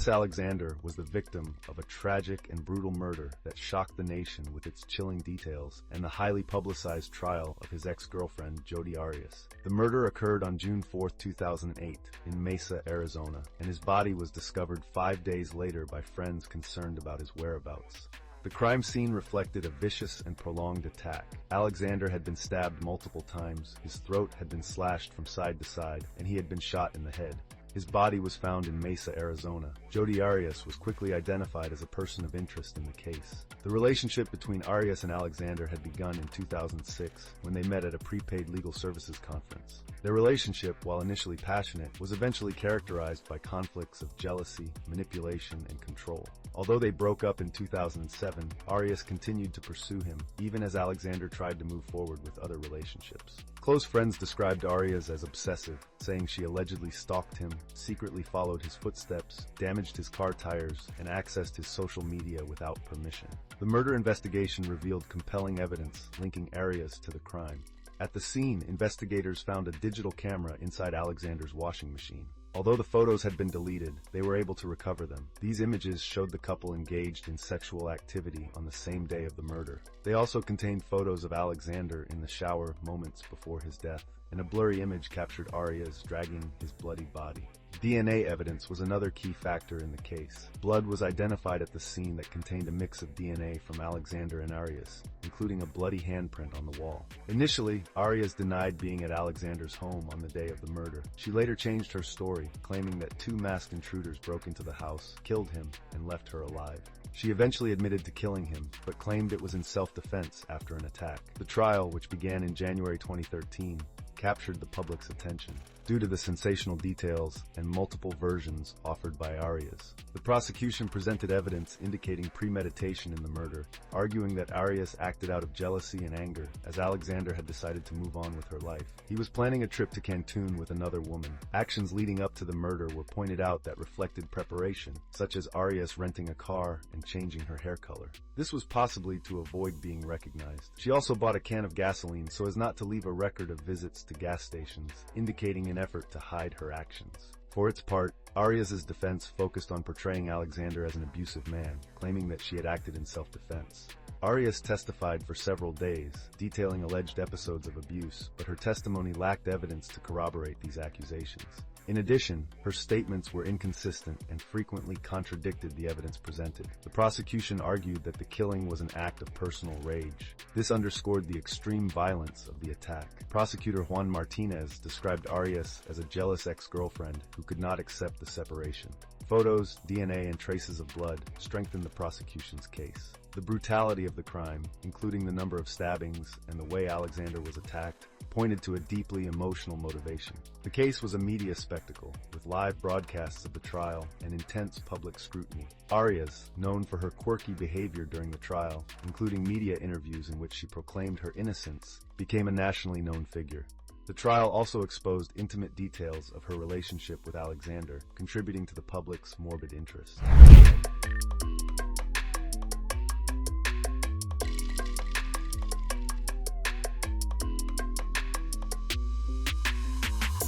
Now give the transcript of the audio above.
Arias Alexander was the victim of a tragic and brutal murder that shocked the nation with its chilling details and the highly publicized trial of his ex-girlfriend, Jodi Arias. The murder occurred on June 4, 2008, in Mesa, Arizona, and his body was discovered 5 days later by friends concerned about his whereabouts. The crime scene reflected a vicious and prolonged attack. Alexander had been stabbed multiple times, his throat had been slashed from side to side, and he had been shot in the head. His body was found in Mesa, Arizona. Jodi Arias was quickly identified as a person of interest in the case. The relationship between Arias and Alexander had begun in 2006 when they met at a prepaid legal services conference. Their relationship, while initially passionate, was eventually characterized by conflicts of jealousy, manipulation, and control. Although they broke up in 2007, Arias continued to pursue him, even as Alexander tried to move forward with other relationships. Close friends described Arias as obsessive, saying she allegedly stalked him, secretly followed his footsteps, damaged his car tires, and accessed his social media without permission. The murder investigation revealed compelling evidence linking Arias to the crime. At the scene, investigators found a digital camera inside Alexander's washing machine. Although the photos had been deleted, they were able to recover them. These images showed the couple engaged in sexual activity on the same day of the murder. They also contained photos of Alexander in the shower moments before his death, and a blurry image captured Arias dragging his bloody body. DNA evidence was another key factor in the case. Blood was identified at the scene that contained a mix of DNA from Alexander and Arias, including a bloody handprint on the wall. Initially, Arias denied being at Alexander's home on the day of the murder. She later changed her story, claiming that 2 masked intruders broke into the house, killed him, and left her alive. She eventually admitted to killing him, but claimed it was in self-defense after an attack. The trial, which began in January 2013, captured the public's attention due to the sensational details and multiple versions offered by Arias. The prosecution presented evidence indicating premeditation in the murder, arguing that Arias acted out of jealousy and anger, as Alexander had decided to move on with her life. He was planning a trip to Cancun with another woman. Actions leading up to the murder were pointed out that reflected preparation, such as Arias renting a car and changing her hair color. This was possibly to avoid being recognized. She also bought a can of gasoline so as not to leave a record of visits to gas stations, indicating an effort to hide her actions. For its part, Arias' defense focused on portraying Alexander as an abusive man, claiming that she had acted in self-defense. Arias testified for several days, detailing alleged episodes of abuse, but her testimony lacked evidence to corroborate these accusations. In addition, her statements were inconsistent and frequently contradicted the evidence presented. The prosecution argued that the killing was an act of personal rage. This underscored the extreme violence of the attack. Prosecutor Juan Martinez described Arias as a jealous ex-girlfriend who could not accept the separation. Photos, DNA, and traces of blood strengthened the prosecution's case. The brutality of the crime, including the number of stabbings and the way Alexander was attacked, pointed to a deeply emotional motivation. The case was a media spectacle, with live broadcasts of the trial and intense public scrutiny. Arias, known for her quirky behavior during the trial, including media interviews in which she proclaimed her innocence, became a nationally known figure. The trial also exposed intimate details of her relationship with Alexander, contributing to the public's morbid interest.